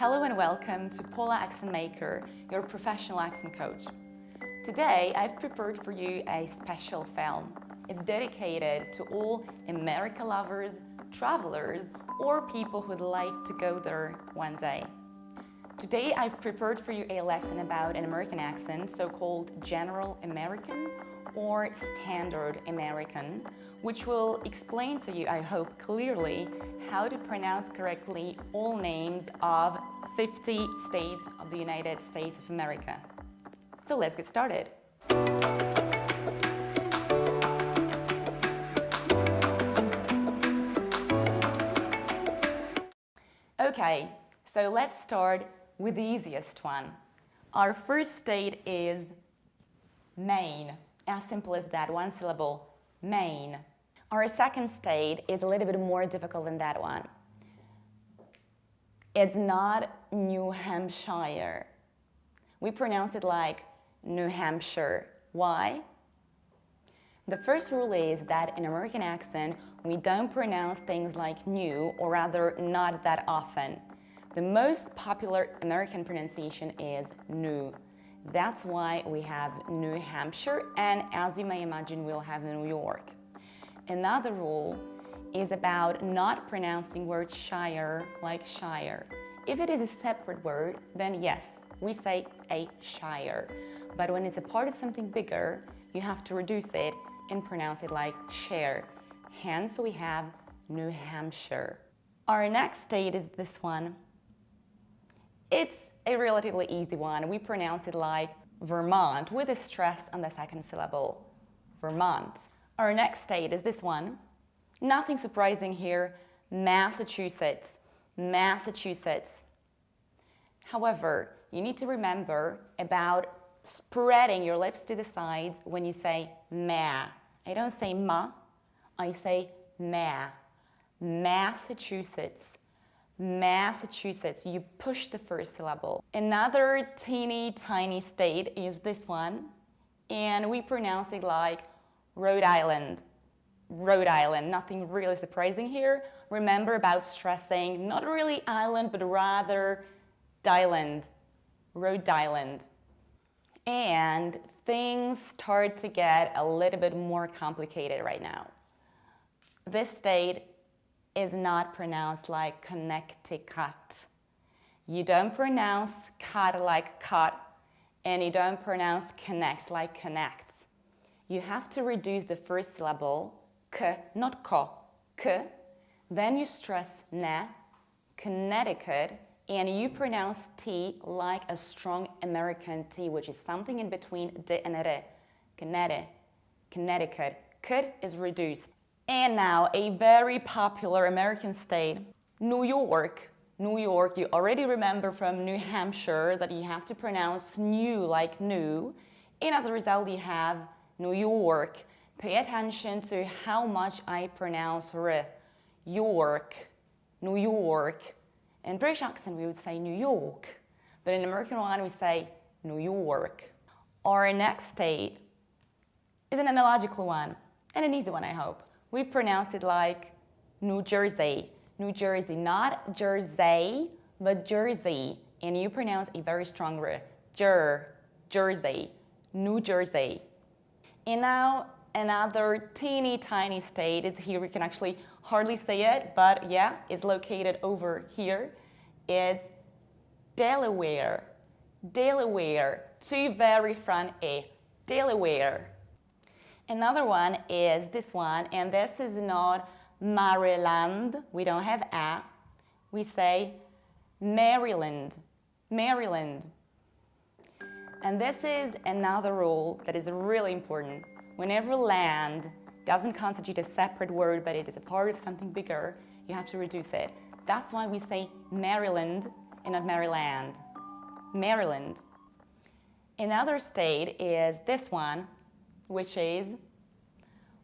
Hello and welcome to Pola Accent Maker, your professional accent coach. Today I've prepared for you a special film. It's dedicated to all America lovers, travelers, or people who'd like to go there one day. Today I've prepared for you a lesson about an American accent, so-called General American or Standard American, which will explain to you, I hope clearly, how to pronounce correctly all names of 50 states of the United States of America. So let's get started. Okay, so let's start with the easiest one. Our first state is Maine. As simple as that, one syllable, Maine. Our second state is a little bit more difficult than that one. It's not New Hampshire. We pronounce it like New Hampshire. Why? The first rule is that in American accent, we don't pronounce things like new, or rather not that often. The most popular American pronunciation is new. That's why we have New Hampshire, and as you may imagine, we'll have New York. Another rule is about not pronouncing word shire like shire. If it is a separate word, then yes, we say a shire. But when it's a part of something bigger, you have to reduce it and pronounce it like share. Hence, we have New Hampshire. Our next state is this one. It's a relatively easy one. We pronounce it like Vermont with a stress on the second syllable, Vermont. Our next state is this one. Nothing surprising here, Massachusetts, Massachusetts. However, you need to remember about spreading your lips to the sides when you say ma. I don't say ma, I say ma. Massachusetts. Massachusetts, you push the first syllable. Another teeny tiny state is this one, and we pronounce it like Rhode Island. Rhode Island, nothing really surprising here. Remember about stressing, not really island, but rather island, Rhode Island. And things start to get a little bit more complicated right now. This state is not pronounced like Connecticut. You don't pronounce cut like cut, and you don't pronounce connect like connect. You have to reduce the first syllable, k, not ko, k. Then you stress ne, Connecticut, and you pronounce T like a strong American T, which is something in between d and r. Connecticut. K is reduced. And now a very popular American state, New York. New York, you already remember from New Hampshire that you have to pronounce new like new. And as a result, you have New York. Pay attention to how much I pronounce r. York, New York. In British accent, we would say New York. But in American one, we say New York. Our next state is an analogical one, and an easy one, I hope. We pronounce it like New Jersey. New Jersey, not Jersey, but Jersey. And you pronounce a very strong r. Jersey, New Jersey. And now another teeny tiny state is here. We can actually hardly say it, but yeah, it's located over here. It's Delaware. Delaware, two very front A, Delaware. Another one is this one, and this is not Maryland. We don't have a. We say Maryland, Maryland. And this is another rule that is really important. Whenever land doesn't constitute a separate word, but it is a part of something bigger, you have to reduce it. That's why we say Maryland and not Maryland. Maryland. Another state is this one, which is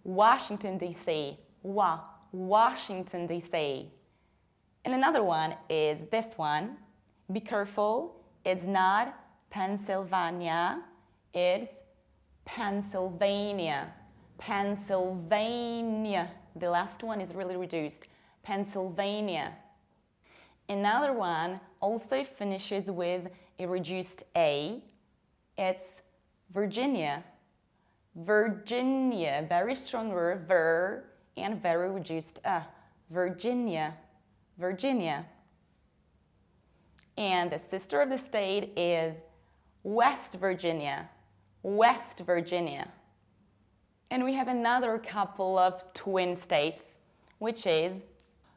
Washington, D.C. Washington, D.C. And another one is this one. Be careful, it's not Pennsylvania, it's Pennsylvania. Pennsylvania. The last one is really reduced. Pennsylvania. Another one also finishes with a reduced A. It's Virginia. Virginia, very strong R, ver, and very reduced A. Virginia, Virginia. And the sister of the state is West Virginia, West Virginia. And we have another couple of twin states, which is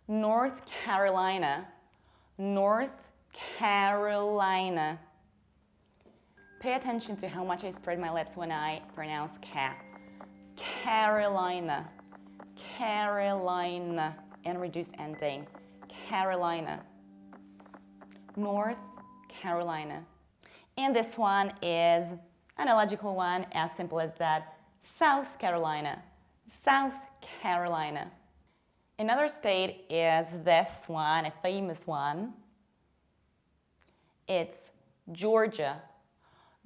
North Carolina, North Carolina. Pay attention to how much I spread my lips when I pronounce ca. Carolina, Carolina, and reduced ending. Carolina, North Carolina. And this one is an illogical one, as simple as that. South Carolina, South Carolina. Another state is this one, a famous one. It's Georgia,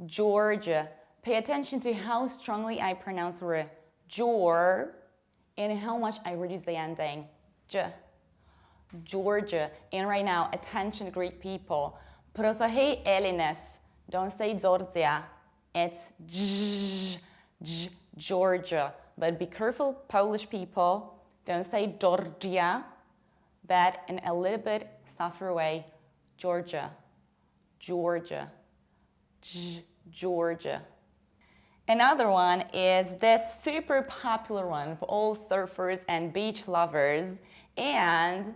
Georgia. Pay attention to how strongly I pronounce R, jor, and how much I reduce the ending, j. Georgia. And right now, attention Greek people. Prosohei Elines, don't say Georgia. It's j, j, Georgia. But be careful, Polish people. Don't say Georgia, but in a little bit softer way, Georgia, Georgia, Georgia. Another one is this super popular one for all surfers and beach lovers. And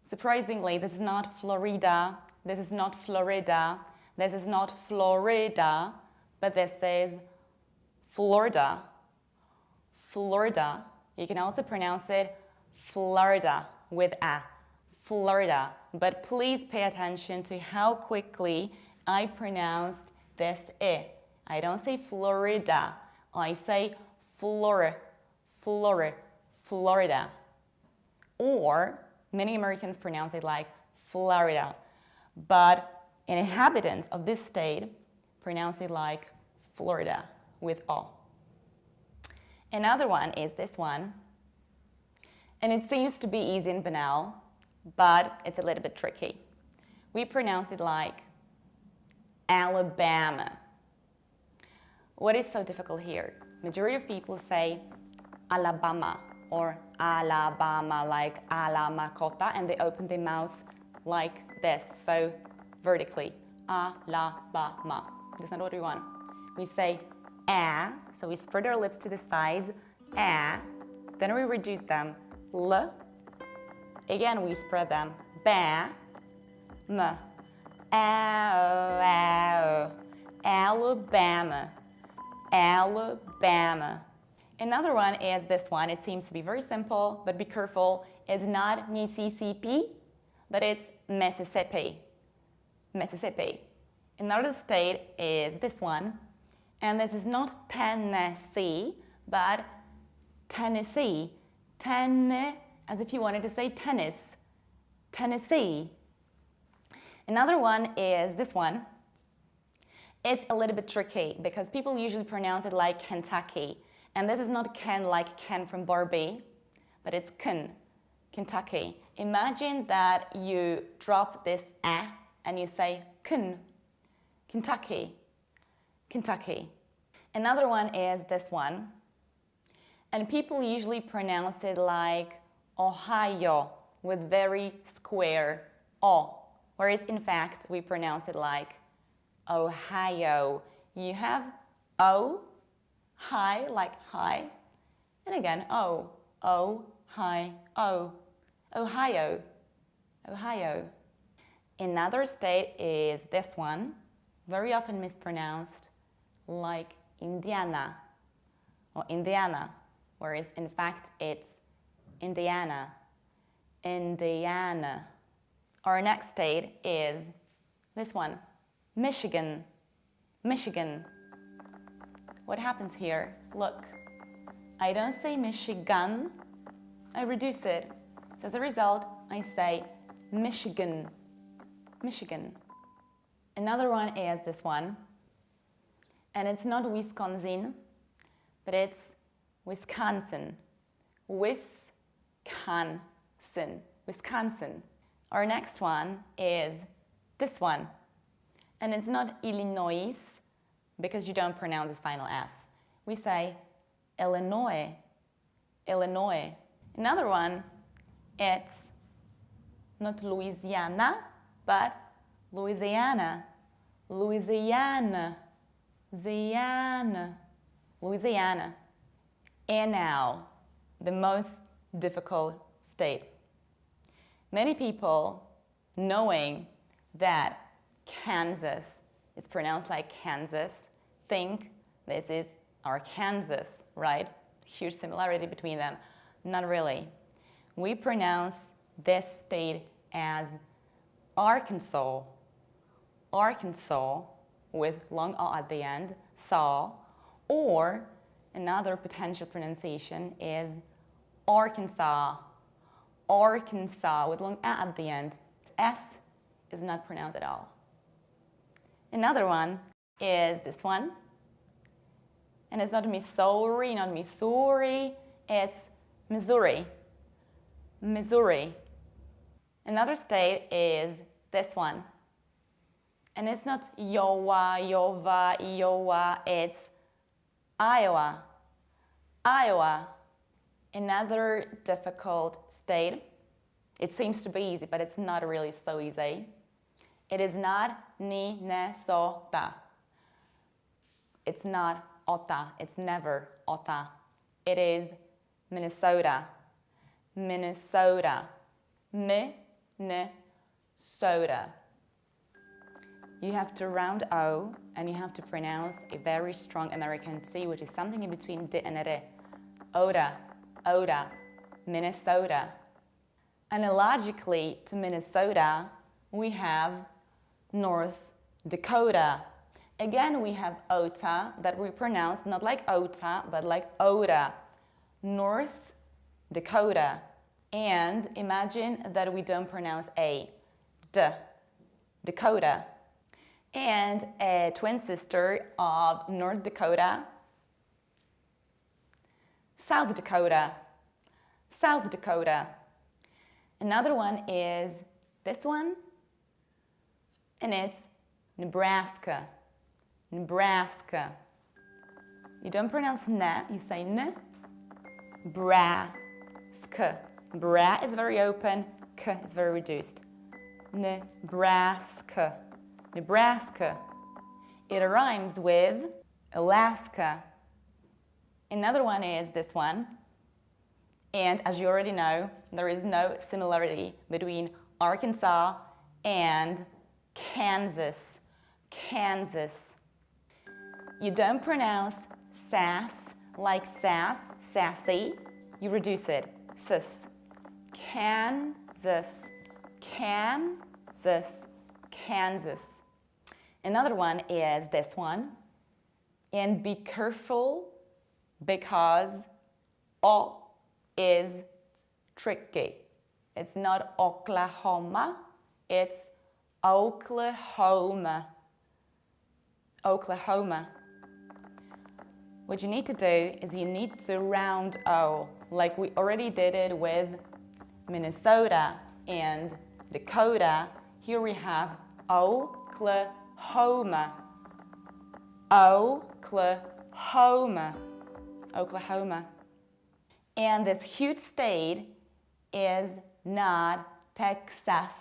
surprisingly, this is not Florida, this is not Florida, this is not Florida, but this is Florida, Florida. You can also pronounce it Florida with A, Florida. But please pay attention to how quickly I pronounced this I. I don't say Florida, I say Florida. Or many Americans pronounce it like Florida, but inhabitants of this state pronounce it like Florida with O. Another one is this one, and it seems to be easy and banal, but it's a little bit tricky. We pronounce it like Alabama. What is so difficult here? Majority of people say Alabama or Alabama, like Alamakota, and they open their mouth like this, so vertically, Alabama. That's not what we want. We say A, so we spread our lips to the sides, A, then we reduce them, L, again we spread them, Ba, M, Alabama, Alabama. Another one is this one. It seems to be very simple, but be careful. It's not Mississippi, but it's Mississippi, Mississippi. Another state is this one. And this is not Tennessee, but Tennessee. As if you wanted to say tennis. Tennessee. Another one is this one. It's a little bit tricky because people usually pronounce it like Kentucky. And this is not Ken like Ken from Barbie, but it's Ken, Kentucky. Imagine that you drop this A and you say Ken, Kentucky. Kentucky. Another one is this one. And people usually pronounce it like Ohio with very square O. Whereas in fact, we pronounce it like Ohio. You have O, high, like high. And again, O, high, O. Ohio, Ohio. Another state is this one, very often mispronounced, like Indiana or Indiana, whereas in fact it's Indiana, Indiana. Our next state is this one, Michigan, Michigan. What happens here? Look, I don't say Michigan, I reduce it. So as a result, I say Michigan, Michigan. Another one is this one. And it's not Wisconsin, but it's Wisconsin. Wisconsin, Wisconsin. Our next one is this one. And it's not Illinois because you don't pronounce this final S. We say Illinois, Illinois. Another one, it's not Louisiana, but Louisiana, Louisiana, Louisiana, Louisiana. And now, the most difficult state. Many people, knowing that Kansas is pronounced like Kansas, think this is Arkansas, right? Huge similarity between them. Not really. We pronounce this state as Arkansas, Arkansas, with long A at the end, saw, or another potential pronunciation is Arkansas, Arkansas, with long A at the end. S is not pronounced at all. Another one is this one. And it's not Missouri, not Missouri, it's Missouri, Missouri. Another state is this one. And it's not Iowa, Iowa, Iowa, it's Iowa, Iowa. Another difficult state. It seems to be easy, but it's not really so easy. It is not Minnesota. It's not Ota. It's never Ota. It is Minnesota. Minnesota. Minnesota. You have to round O and you have to pronounce a very strong American T, which is something in between D and R. Oda, Oda, Minnesota. Analogically to Minnesota, we have North Dakota. Again, we have Ota that we pronounce not like Ota, but like Oda. North Dakota. And imagine that we don't pronounce A. D. Dakota. And a twin sister of North Dakota, South Dakota, South Dakota. Another one is this one, and it's Nebraska, Nebraska. You don't pronounce ne, you say n. Bra-ska. Bra is very open, k is very reduced. Nebraska. Nebraska. It rhymes with Alaska. Another one is this one. And as you already know, there is no similarity between Arkansas and Kansas. Kansas. You don't pronounce sass like sass, sassy. You reduce it. Sis. Kansas. Kansas. Kansas. Another one is this one. And be careful because O is tricky. It's not Oklahoma, it's Oklahoma. Oklahoma. What you need to do is you need to round O, like we already did it with Minnesota and Dakota. Here we have Oklahoma. Oklahoma. Oklahoma. And this huge state is not Texas,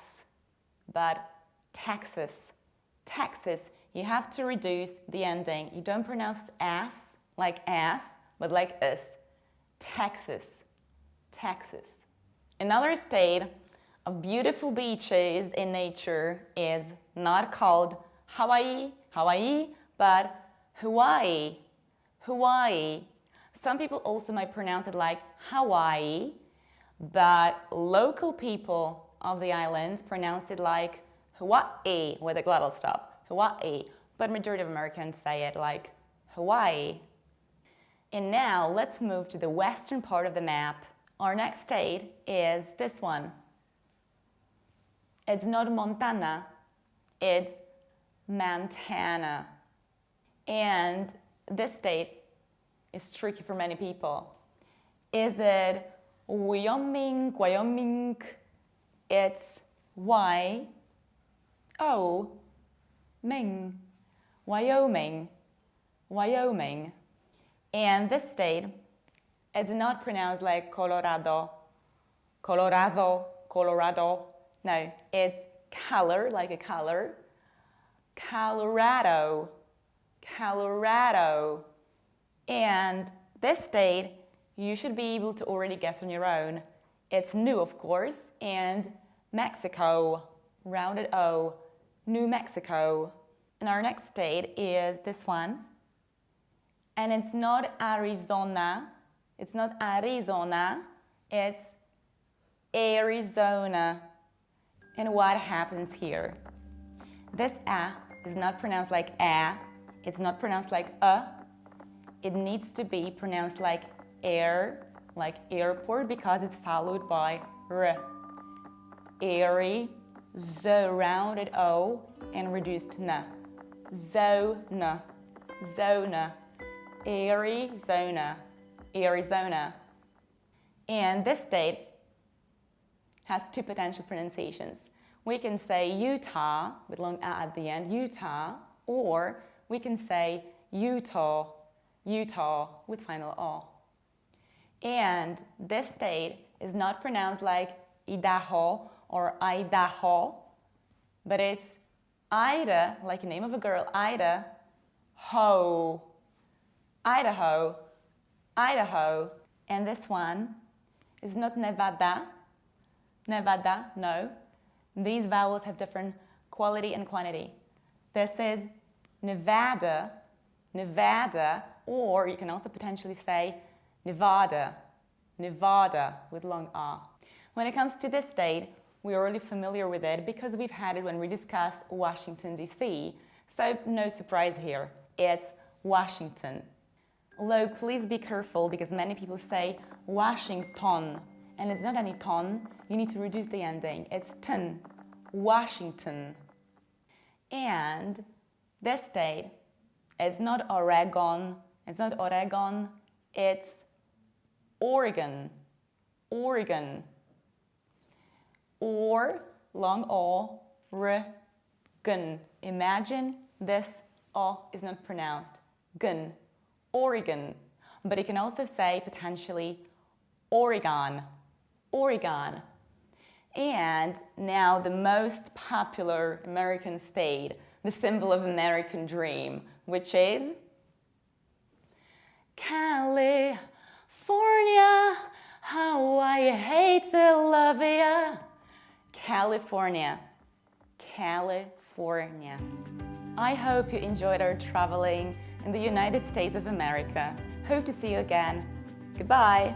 but Texas. Texas. You have to reduce the ending. You don't pronounce S like ass, but like us. Texas. Texas. Another state of beautiful beaches in nature is not called Hawaii, but Hawaii. Hawaii. Some people also might pronounce it like Hawaii, but local people of the islands pronounce it like Hawaii with a glottal stop. Hawaii. But majority of Americans say it like Hawaii. And now let's move to the western part of the map. Our next state is this one. It's not Montana, it's Montana. And this state is tricky for many people. Is it Wyoming? It's Y-O-M-I-N-G. O, Ming, Wyoming, Wyoming. And this state, it's not pronounced like Colorado, Colorado, Colorado. No, it's color, like a color. Colorado, Colorado. And this state, you should be able to already guess on your own. It's new, of course, and Mexico, rounded O, New Mexico. And our next state is this one. And it's not Arizona. It's not Arizona. It's Arizona. And what happens here? This A is not pronounced like A. It's not pronounced like A. It needs to be pronounced like air, like airport, because it's followed by R. Airy, zo, rounded O, and reduced N. Zona, zona, Arizona, Arizona. And this state has two potential pronunciations. We can say Utah with long A at the end, Utah, or we can say Utah, Utah with final O. And this state is not pronounced like Idaho or Idaho, but it's Ida, like the name of a girl, Ida, ho, Idaho, Idaho. And this one is not Nevada, Nevada, no. These vowels have different quality and quantity. This is Nevada, Nevada, or you can also potentially say Nevada, Nevada with long R. When it comes to this state, we're already familiar with it because we've had it when we discussed Washington, D.C. So no surprise here, it's Washington. Although please be careful because many people say Washington, and it's not any ton, you need to reduce the ending. It's ton, Washington. And this state is not Oregon, it's not Oregon, it's Oregon, Oregon. Or, long O, R, gun. Imagine this O is not pronounced. Gun, Oregon. But you can also say potentially Oregon, Oregon. And now the most popular American state, the symbol of American dream, which is California. How I hate to love ya. California, California. I hope you enjoyed our traveling in the United States of America. Hope to see you again. Goodbye.